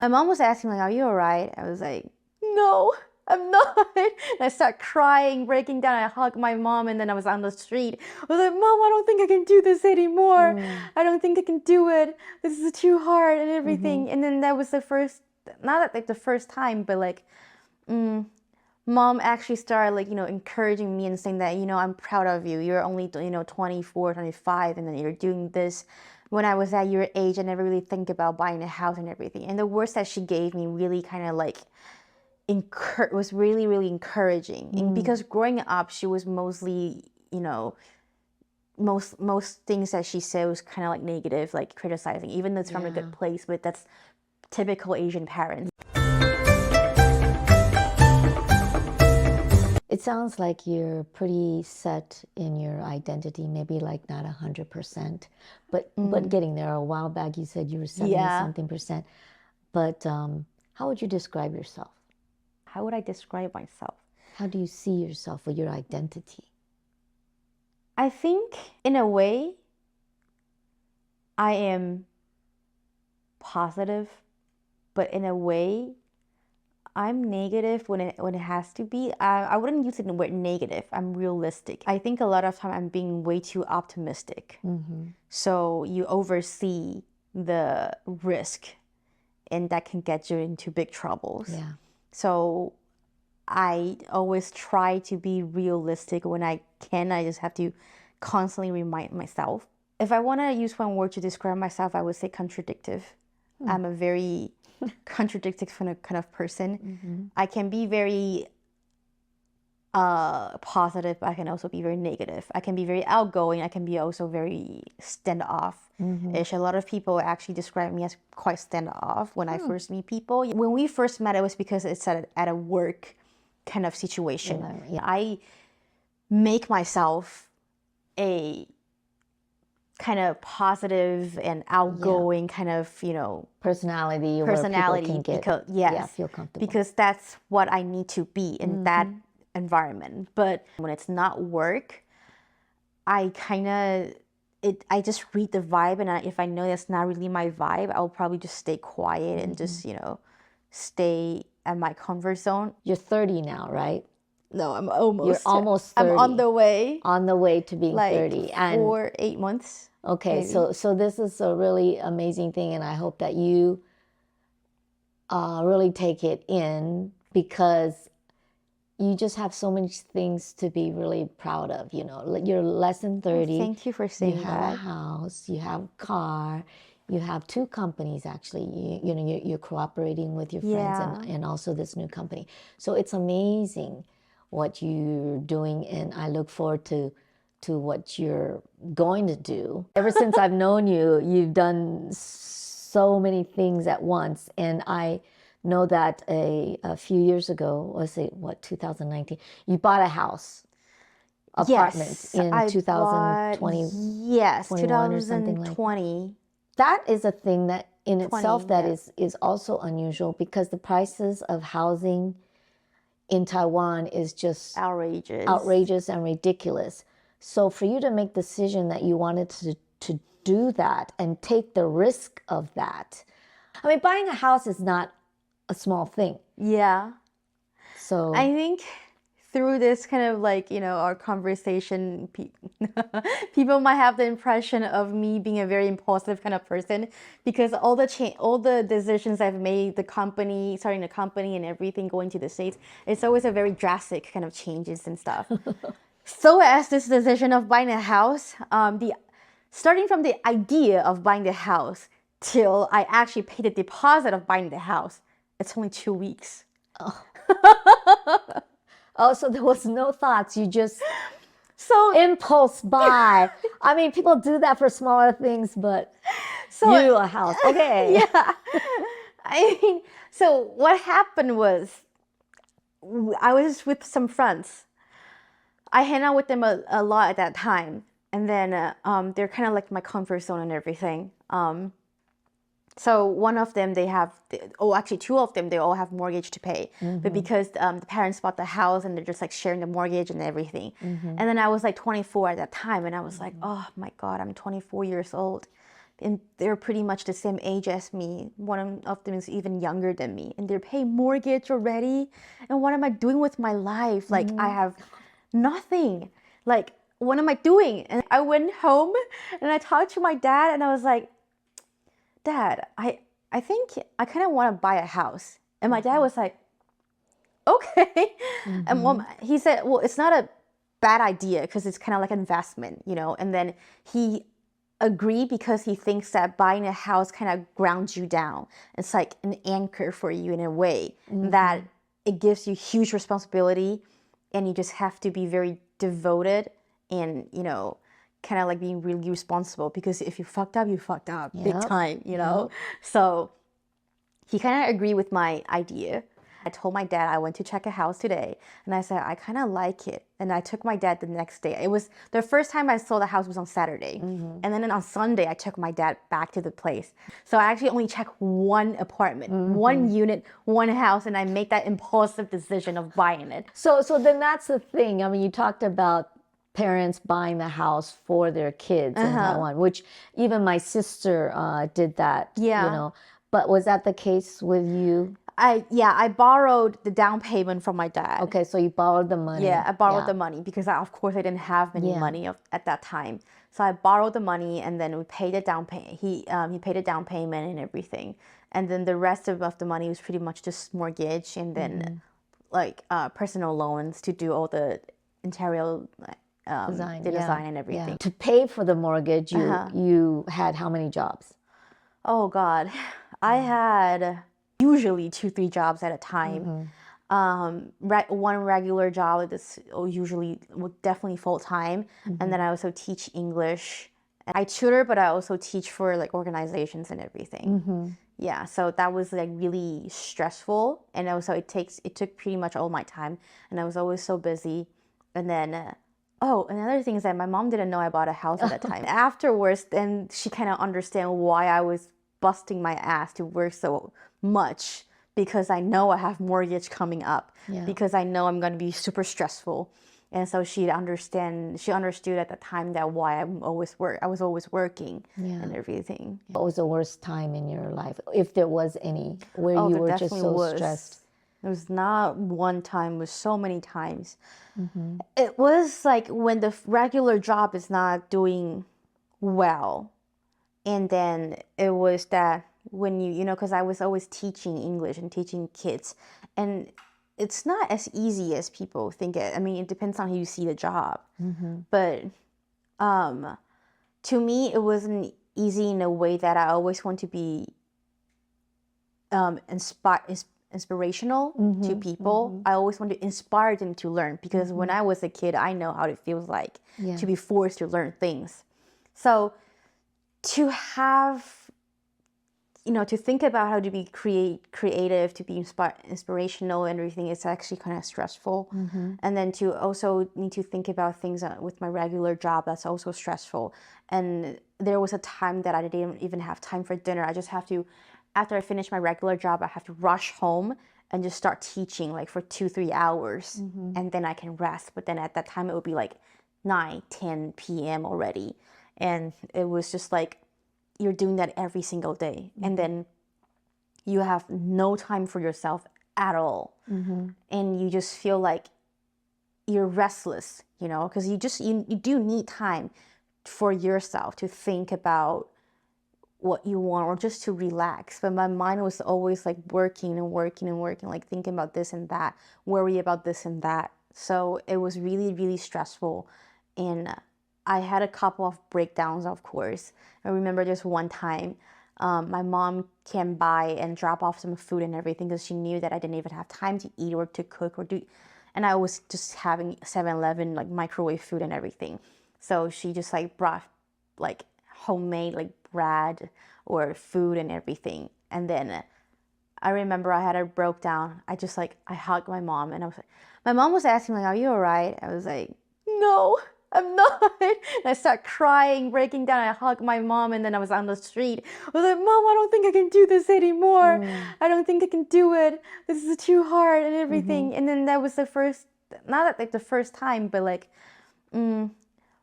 My mom was asking like, "Are you all right?" I was like, "No, I'm not." And I start crying, breaking down. I hug my mom, and then I was on the street. I was like, "Mom, I don't think I can do this anymore. Mm. I don't think I can do it. This is too hard and Mm-hmm. everything." And then that was the first, not like the first time, but like, mom actually started like, encouraging me and saying that, I'm proud of you. You're only, 24, 25, and then you're doing this. When I was at your age, I never really think about buying a house and everything. And the words that she gave me really kind of like was really, really encouraging. And Mm. because growing up, she was mostly, most things that she said was kind of like negative, like criticizing, even though it's from a Yeah. good place, but that's typical Asian parents. It sounds like you're pretty set in your identity, maybe like not 100%, but getting there. A while back, you said you were 70 Yeah. something percent. But how would you describe yourself? How would I describe myself? How do you see yourself or your identity? I think in a way, I am positive, but in a way, I'm negative when it has to be. I wouldn't use the word negative. I'm realistic. I think a lot of time I'm being way too optimistic. Mm-hmm. So you oversee the risk, and that can get you into big troubles. Yeah. So I always try to be realistic when I can. I just have to constantly remind myself. If I want to use one word to describe myself, I would say contradictive. I'm a very contradictive kind of person. Mm-hmm. I can be very positive, but I can also be very negative. I can be very outgoing. I can be also very standoff-ish. A lot of people actually describe me as quite standoff when I first meet people. When we first met, it was because it's at a work kind of situation. Yeah. I make myself a kind of positive and outgoing kind of, Personality where people personality can get, because feel comfortable. because that's what I need to be in that environment. But when it's not work, I kind of I just read the vibe, and if I know that's not really my vibe, I'll probably just stay quiet and just stay at my comfort zone. You're 30 now, right? No, I'm almost. You're almost 30. I'm on the way. On the way to being Like 30. And 8 months. okay, maybe. so this is a really amazing thing, and I hope that you really take it in, because you just have so many things to be really proud of. You're less than 30. Thank you for saying You have that. a house, you have a car, you have 2 companies actually. You're cooperating with your friends and also this new company. So it's amazing what you're doing, and I look forward to what you're going to do. Ever since I've known you, you've done so many things at once, and I know that a few years ago, let's say, 2019, you bought a house, apartment in 2020, yes, 21 or something like that. 2020. That is a thing that in 20, itself that yeah. is also unusual, because the prices of housing in Taiwan is just outrageous and ridiculous. So for you to make the decision that you wanted to do that and take the risk of that, I mean, buying a house is not a small thing. Yeah. So I think through this kind of like, our conversation, people might have the impression of me being a very impulsive kind of person, because all the decisions I've made, starting the company and everything, going to the States, it's always a very drastic kind of changes and stuff. So as this decision of buying a house, starting from the idea of buying the house till I actually pay the deposit of buying the house, it's only 2 weeks. Oh, so there was no thoughts. You just So impulse buy. I mean, people do that for smaller things, but you a house. Okay. Yeah. I mean, so what happened was I was with some friends. I hang out with them a lot at that time. And then they're kind of like my comfort zone and everything. So one of them, actually 2 of them, they all have mortgage to pay. But because the parents bought the house and they're just like sharing the mortgage and everything. And then I was like 24 at that time, and I was like, oh my God, I'm 24 years old. and they're pretty much the same age as me. One of them is even younger than me, and they're paying mortgage already. And what am I doing with my life? Like, I have nothing. Like, what am I doing? And I went home and I talked to my dad, and I was like, Dad, I think I kind of want to buy a house. And my dad was like, okay. And he said, well, it's not a bad idea because it's kind of like an investment, you know. And then he agreed because he thinks that buying a house kind of grounds you down. It's like an anchor for you in a way that it gives you huge responsibility, and you just have to be very devoted and, you know, kind of like being really responsible, because if you fucked up, you fucked up big time, you know. So he kind of agreed with my idea. I told my dad I went to check a house today, and I said I kind of like it. And I took my dad the next day. It was the first time I saw the house was on Saturday, and then on Sunday I took my dad back to the place. So I actually only checked one apartment, one unit, one house, and I made that impulsive decision of buying it. So then that's the thing. I mean, you talked about parents buying the house for their kids in Taiwan, which even my sister did that. Yeah. You know, but was that the case with you? I borrowed the down payment from my dad. Okay, so you borrowed the money. Yeah, I borrowed the money because of course I didn't have many money at that time. So I borrowed the money, and then we paid the down payment. He paid the down payment and everything, and then the rest of the money was pretty much just mortgage, and then like personal loans to do all the interior Design, the design and everything. To pay for the mortgage, you had how many jobs? Oh God, I had usually 2-3 jobs at a time. One regular job is usually definitely full time, and then I also teach English. I tutor, but I also teach for like organizations and everything. Yeah, so that was like really stressful, and also it took pretty much all my time, and I was always so busy. And then another thing is that my mom didn't know I bought a house at that time. Afterwards, then she kind of understand why I was busting my ass to work so much, because I know I have mortgage coming up, because I know I'm going to be super stressful. And so she understood at the time that why I was always working and everything. What was the worst time in your life, if there was any, where you were just so stressed? There was not one time, it was so many times. It was like when the regular job is not doing well. And then it was that when you know, because I was always teaching English and teaching kids, and it's not as easy as people think it. I mean, it depends on how you see the job. But to me, it wasn't easy in a way that I always want to be inspirational to people. I always want to inspire them to learn, because when I was a kid, I know how it feels like to be forced to learn things. So to have, you know, to think about how to be creative, to be inspirational and everything, is actually kind of stressful. And then to also need to think about things with my regular job, that's also stressful. And there was a time that I didn't even have time for dinner. I just have to, after I finish my regular job, I have to rush home and just start teaching like for 2-3 hours, and then I can rest. But then at that time it would be like 9-10 p.m. already, and it was just like you're doing that every single day, and then you have no time for yourself at all, and you just feel like you're restless, you know, because you do need time for yourself to think about what you want, or just to relax. But my mind was always like working and working and working, like thinking about this and that, worry about this and that. So it was really, really stressful. And I had a couple of breakdowns, of course. I remember just one time, my mom came by and dropped off some food and everything, because she knew that I didn't even have time to eat or to cook or do, and I was just having 7-Eleven like microwave food and everything. So she just like brought like homemade like bread or food and everything. And then I remember I had a broke down. I hugged my mom, and my mom was asking like, "Are you all right?" I was like, "No, I'm not." And I start crying, breaking down. I hugged my mom, and then I was on the street. I was like, "Mom, I don't think I can do this anymore. I don't think I can do it. This is too hard and everything." And then that was the first, not like the first time, but like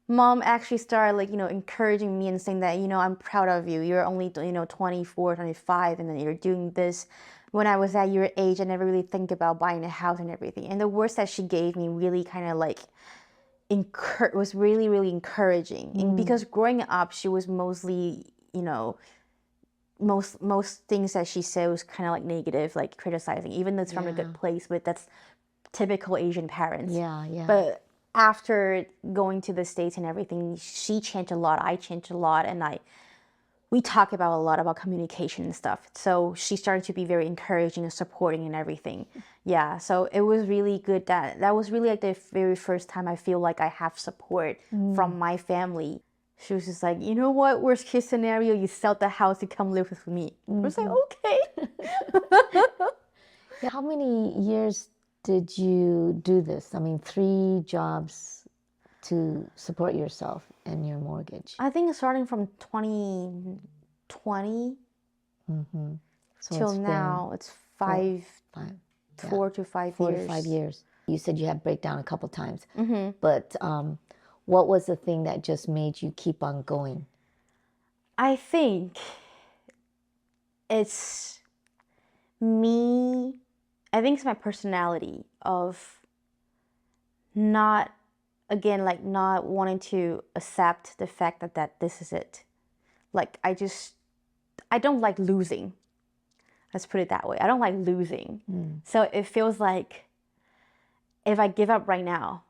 mom actually started like, encouraging me and saying that, I'm proud of you. You're only, 24, 25, and then you're doing this. When I was at your age, I never really think about buying a house and everything. And the words that she gave me really kind of like was really, really encouraging. And because growing up, she was mostly, most things that she said was kind of like negative, like criticizing, even though it's from a good place, but that's typical Asian parents. Yeah. But after going to the States and everything, she changed a lot. I changed a lot, and we talk about a lot about communication and stuff. So she started to be very encouraging and supporting and everything. Yeah, so it was really good. That was really like the very first time I feel like I have support from my family. She was just like, you know what, worst case scenario, you sell the house to come live with me. I was like, okay. How many years did you do this? I mean, 3 jobs to support yourself and your mortgage. I think starting from 2020 So till it's now, it's five, 4 to 5 4 years. to 5 years. You said you had breakdown a couple times, but what was the thing that just made you keep on going? I think it's me. I think it's my personality of not, again, like not wanting to accept the fact that this is it. Like I don't like losing. Let's put it that way. I don't like losing. So it feels like if I give up right now,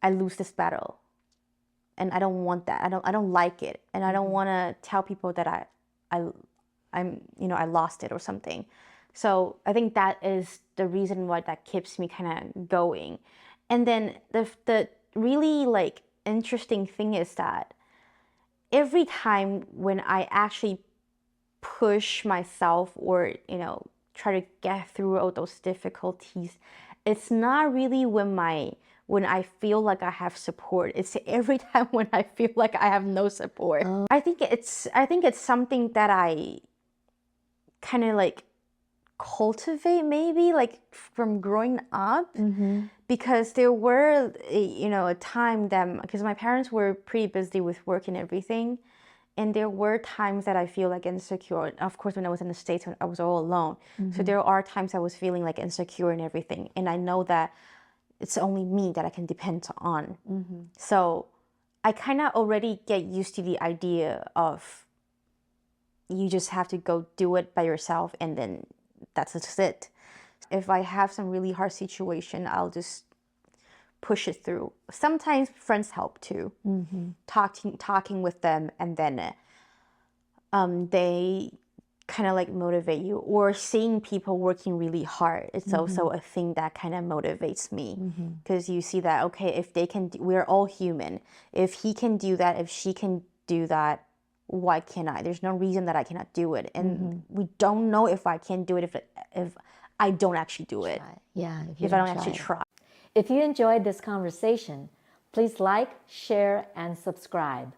I lose this battle. And I don't want that. I don't like it. And I don't want to tell people that I lost it or something. So I think that is the reason why that keeps me kind of going. And then the really like interesting thing is that every time when I actually push myself or, try to get through all those difficulties, it's not really when I feel like I have support. It's every time when I feel like I have no support. I think it's something that I kind of like cultivate, maybe like from growing up, because there were a time that, because my parents were pretty busy with work and everything, and there were times that I feel like insecure. Of course, when I was in the States, when I was all alone, so there are times I was feeling like insecure and everything, and I know that it's only me that I can depend on. So I kind of already get used to the idea of you just have to go do it by yourself, and then that's just it. If I have some really hard situation, I'll just push it through. Sometimes friends help too. Talking with them, and then they kind of like motivate you, or seeing people working really hard. It's also a thing that kind of motivates me, because you see that, okay, if they can, we're all human. If he can do that, if she can do that, why can't I? There's no reason that I cannot do it. And we don't know if I can do it if I don't actually do it. Yeah, if I don't actually try. If you enjoyed this conversation, please like, share, and subscribe.